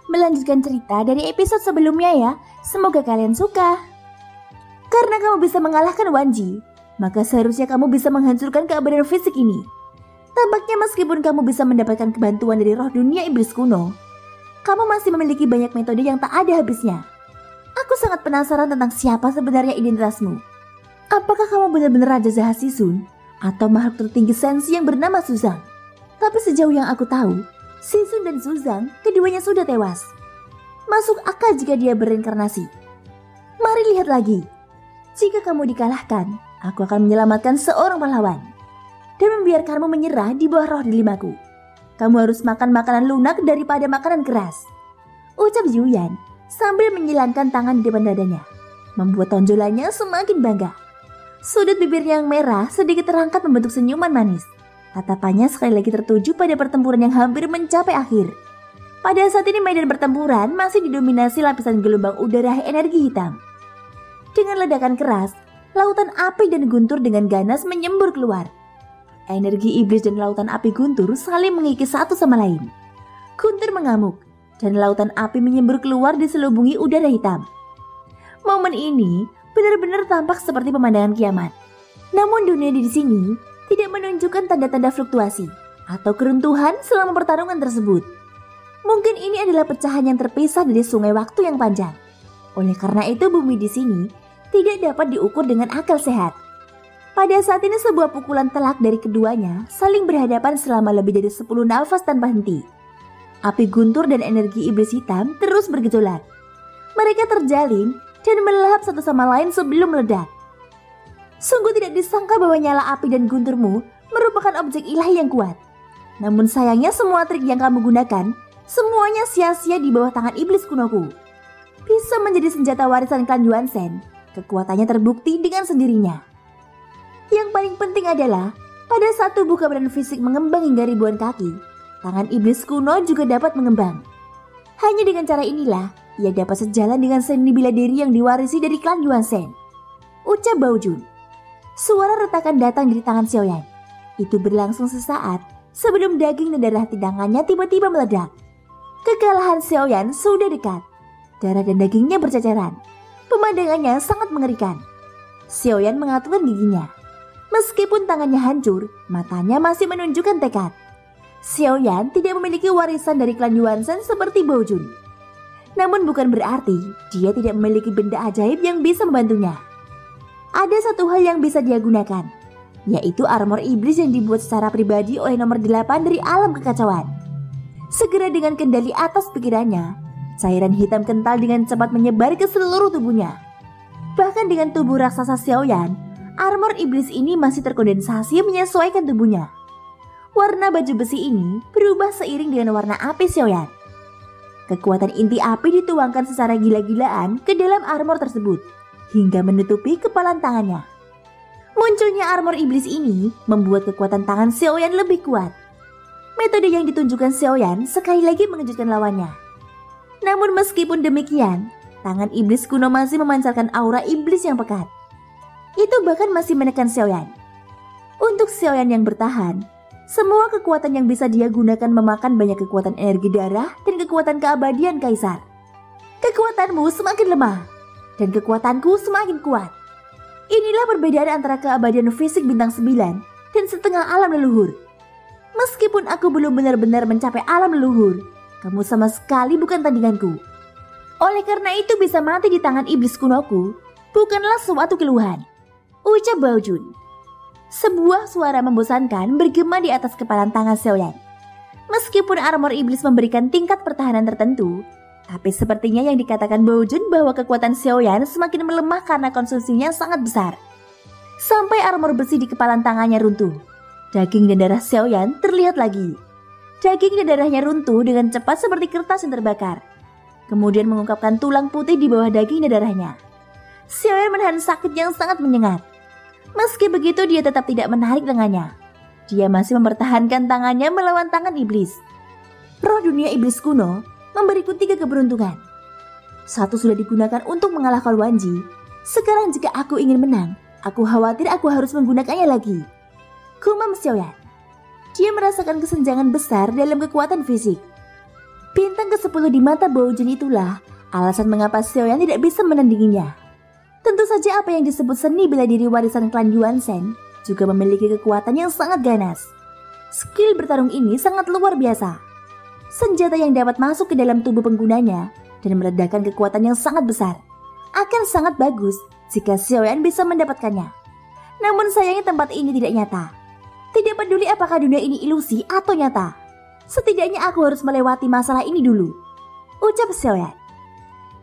Melanjutkan cerita dari episode sebelumnya ya. Semoga kalian suka. Karena kamu bisa mengalahkan Wanji, maka seharusnya kamu bisa menghancurkan keabadian fisik ini. Tampaknya meskipun kamu bisa mendapatkan kebantuan dari roh dunia iblis kuno, kamu masih memiliki banyak metode yang tak ada habisnya. Aku sangat penasaran tentang siapa sebenarnya identitasmu. Apakah kamu benar-benar Raja Zahasisun atau makhluk tertinggi sensi yang bernama Suzang? Tapi sejauh yang aku tahu, Sisun dan Suzang keduanya sudah tewas. Masuk akal jika dia bereinkarnasi. Mari lihat lagi. Jika kamu dikalahkan, aku akan menyelamatkan seorang pahlawan dan membiarkanmu menyerah di bawah roh dilimaku. Kamu harus makan makanan lunak daripada makanan keras, ucap Yuyan sambil menyilangkan tangan di depan dadanya, membuat tonjolannya semakin bangga. Sudut bibirnya yang merah sedikit terangkat membentuk senyuman manis. Tatapannya sekali lagi tertuju pada pertempuran yang hampir mencapai akhir. Pada saat ini medan pertempuran masih didominasi lapisan gelombang udara energi hitam. Dengan ledakan keras, lautan api dan guntur dengan ganas menyembur keluar. Energi iblis dan lautan api guntur saling mengikis satu sama lain. Guntur mengamuk dan lautan api menyembur keluar diselubungi udara hitam. Momen ini benar-benar tampak seperti pemandangan kiamat. Namun dunia di sini tidak menunjukkan tanda-tanda fluktuasi atau keruntuhan selama pertarungan tersebut. Mungkin ini adalah pecahan yang terpisah dari sungai waktu yang panjang. Oleh karena itu bumi di sini tidak dapat diukur dengan akal sehat. Pada saat ini sebuah pukulan telak dari keduanya saling berhadapan selama lebih dari 10 nafas tanpa henti. Api guntur dan energi iblis hitam terus bergejolak. Mereka terjalin dan melahap satu sama lain sebelum meledak. Sungguh tidak disangka bahwa nyala api dan gunturmu merupakan objek ilahi yang kuat. Namun sayangnya semua trik yang kamu gunakan semuanya sia-sia di bawah tangan iblis kunoku. Bisa menjadi senjata warisan klan Yuansen, kekuatannya terbukti dengan sendirinya. Yang paling penting adalah pada saat tubuh keabadian fisik mengembang hingga ribuan kaki, tangan iblis kuno juga dapat mengembang. Hanya dengan cara inilah ia dapat sejalan dengan seni bela diri yang diwarisi dari klan Yuansen, ucap Baojun. Suara retakan datang dari tangan Xiaoyan. Itu berlangsung sesaat sebelum daging dan darah tindangannya tiba-tiba meledak. Kekalahan Xiaoyan sudah dekat. Darah dan dagingnya berceceran. Pemandangannya sangat mengerikan. Xiaoyan mengatupkan giginya. Meskipun tangannya hancur, matanya masih menunjukkan tekad. Xiaoyan tidak memiliki warisan dari klan Yuansen seperti Baojun. Namun bukan berarti dia tidak memiliki benda ajaib yang bisa membantunya. Ada satu hal yang bisa dia gunakan, yaitu armor iblis yang dibuat secara pribadi oleh nomor 8 dari alam kekacauan. Segera dengan kendali atas pikirannya, cairan hitam kental dengan cepat menyebar ke seluruh tubuhnya. Bahkan dengan tubuh raksasa Xiaoyan, armor iblis ini masih terkondensasi menyesuaikan tubuhnya. Warna baju besi ini berubah seiring dengan warna api Xiaoyan. Kekuatan inti api dituangkan secara gila-gilaan ke dalam armor tersebut, hingga menutupi kepalan tangannya. Munculnya armor iblis ini membuat kekuatan tangan Xiaoyan lebih kuat. Metode yang ditunjukkan Xiaoyan sekali lagi mengejutkan lawannya. Namun meskipun demikian, tangan iblis kuno masih memancarkan aura iblis yang pekat. Itu bahkan masih menekan Xiaoyan. Untuk Xiaoyan yang bertahan, semua kekuatan yang bisa dia gunakan memakan banyak kekuatan energi darah dan kekuatan keabadian kaisar. Kekuatanmu semakin lemah dan kekuatanku semakin kuat. Inilah perbedaan antara keabadian fisik bintang 9 dan setengah alam leluhur. Meskipun aku belum benar-benar mencapai alam leluhur, kamu sama sekali bukan tandinganku. Oleh karena itu bisa mati di tangan iblis kunoku bukanlah suatu keluhan, ucap Baojun. Sebuah suara membosankan bergema di atas kepalan tangan Xiaoyan. Meskipun armor iblis memberikan tingkat pertahanan tertentu, tapi sepertinya yang dikatakan Baojun bahwa kekuatan Xiaoyan semakin melemah karena konsumsinya sangat besar. Sampai armor besi di kepalan tangannya runtuh. Daging dan darah Xiaoyan terlihat lagi. Daging dan darahnya runtuh dengan cepat seperti kertas yang terbakar. Kemudian mengungkapkan tulang putih di bawah daging dan darahnya. Xiaoyan menahan sakit yang sangat menyengat. Meski begitu dia tetap tidak menarik lengannya. Dia masih mempertahankan tangannya melawan tangan iblis. Roh dunia iblis kuno memberiku 3 keberuntungan. 1 sudah digunakan untuk mengalahkan Wanji. Sekarang jika aku ingin menang, aku khawatir aku harus menggunakannya lagi. Gumam Xiaoyan. Dia merasakan kesenjangan besar dalam kekuatan fisik. Bintang ke-10 di mata Baojun itulah alasan mengapa Xiaoyan tidak bisa menandinginya. Tentu saja apa yang disebut seni bela diri warisan klan Yuan Shen juga memiliki kekuatan yang sangat ganas. Skill bertarung ini sangat luar biasa. Senjata yang dapat masuk ke dalam tubuh penggunanya dan meledakkan kekuatan yang sangat besar akan sangat bagus jika Xiaoyan bisa mendapatkannya. Namun sayangnya tempat ini tidak nyata. Tidak peduli apakah dunia ini ilusi atau nyata. Setidaknya aku harus melewati masalah ini dulu, ucap Xiaoyan.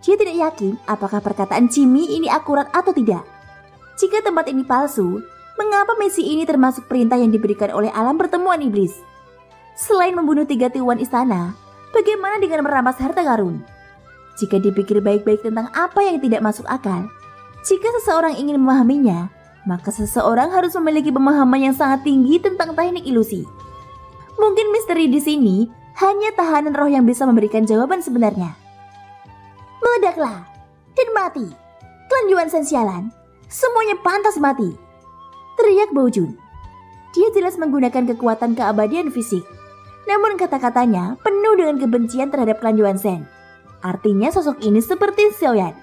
Dia tidak yakin apakah perkataan Jimmy ini akurat atau tidak. Jika tempat ini palsu, mengapa misi ini termasuk perintah yang diberikan oleh alam pertemuan iblis? Selain membunuh 3 tiwan istana, bagaimana dengan merampas harta karun? Jika dipikir baik-baik tentang apa yang tidak masuk akal, jika seseorang ingin memahaminya, maka seseorang harus memiliki pemahaman yang sangat tinggi tentang teknik ilusi. Mungkin misteri di sini hanya tahanan roh yang bisa memberikan jawaban sebenarnya. Meledaklah dan mati. Klan Yuan Shen sialan, semuanya pantas mati, teriak Baojun. Dia jelas menggunakan kekuatan keabadian fisik, namun kata-katanya penuh dengan kebencian terhadap klan Yuan Shen. Artinya sosok ini seperti Xiaoyan,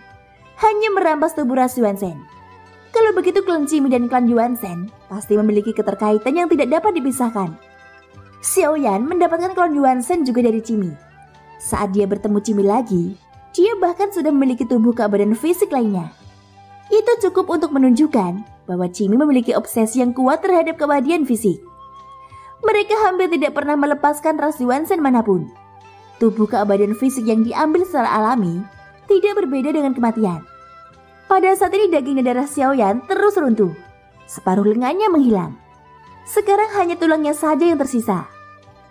hanya merampas tubuh ras Yuan Shen. Kalau begitu klan Jimmy dan klan Yuan Shen pasti memiliki keterkaitan yang tidak dapat dipisahkan. Xiaoyan mendapatkan klan Yuan Shen juga dari Jimmy. Saat dia bertemu Jimmy lagi, dia bahkan sudah memiliki tubuh keabadian fisik lainnya. Itu cukup untuk menunjukkan bahwa Jimmy memiliki obsesi yang kuat terhadap keabadian fisik. Mereka hampir tidak pernah melepaskan ras Yuan Shen manapun. Tubuh keabadian fisik yang diambil secara alami tidak berbeda dengan kematian. Pada saat ini daging dan darah Xiaoyan terus runtuh. Separuh lengannya menghilang. Sekarang hanya tulangnya saja yang tersisa.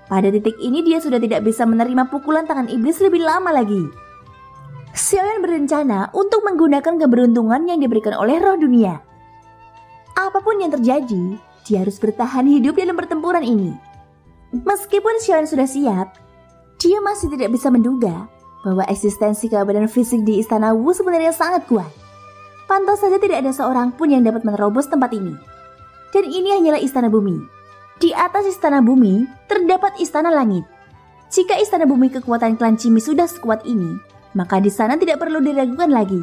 Pada titik ini dia sudah tidak bisa menerima pukulan tangan iblis lebih lama lagi. Xiaoyan berencana untuk menggunakan keberuntungan yang diberikan oleh roh dunia. Apapun yang terjadi, dia harus bertahan hidup dalam pertempuran ini. Meskipun Xiaoyan sudah siap, dia masih tidak bisa menduga bahwa eksistensi keabadian fisik di Istana Wu sebenarnya sangat kuat. Pantas saja tidak ada seorang pun yang dapat menerobos tempat ini. Dan ini hanyalah Istana Bumi. Di atas Istana Bumi terdapat Istana Langit. Jika Istana Bumi kekuatan klan Jimmy sudah sekuat ini, maka di sana tidak perlu diragukan lagi.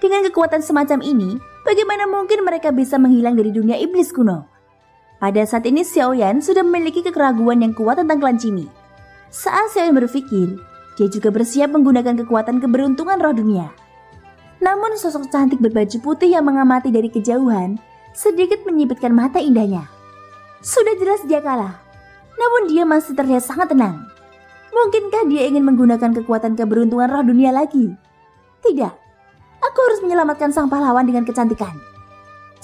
Dengan kekuatan semacam ini, bagaimana mungkin mereka bisa menghilang dari dunia iblis kuno? Pada saat ini Xiaoyan sudah memiliki keraguan yang kuat tentang klan Jimmy. Saat Xiaoyan berpikir, dia juga bersiap menggunakan kekuatan keberuntungan roh dunia. Namun sosok cantik berbaju putih yang mengamati dari kejauhan sedikit menyipitkan mata indahnya. Sudah jelas dia kalah, namun dia masih terlihat sangat tenang. Mungkinkah dia ingin menggunakan kekuatan keberuntungan roh dunia lagi? Tidak, aku harus menyelamatkan sang pahlawan dengan kecantikan.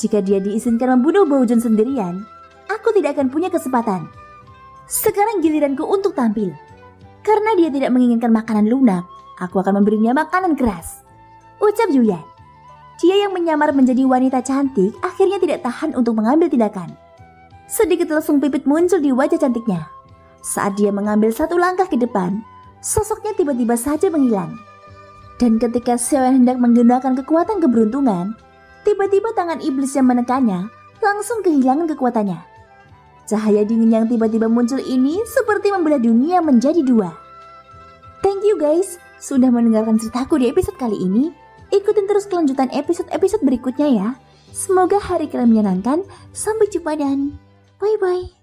Jika dia diizinkan membunuh Baojun sendirian, aku tidak akan punya kesempatan. Sekarang giliranku untuk tampil. Karena dia tidak menginginkan makanan lunak, aku akan memberinya makanan keras, ucap Yuyan. Dia yang menyamar menjadi wanita cantik akhirnya tidak tahan untuk mengambil tindakan. Sedikit lesung pipit muncul di wajah cantiknya. Saat dia mengambil satu langkah ke depan, sosoknya tiba-tiba saja menghilang. Dan ketika Xiaoyan hendak menggunakan kekuatan keberuntungan, tiba-tiba tangan iblis yang menekannya langsung kehilangan kekuatannya. Cahaya dingin yang tiba-tiba muncul ini seperti membelah dunia menjadi dua. Thank you guys sudah mendengarkan ceritaku di episode kali ini. Ikutin terus kelanjutan episode-episode berikutnya ya. Semoga hari kalian menyenangkan. Sampai jumpa dan bye-bye.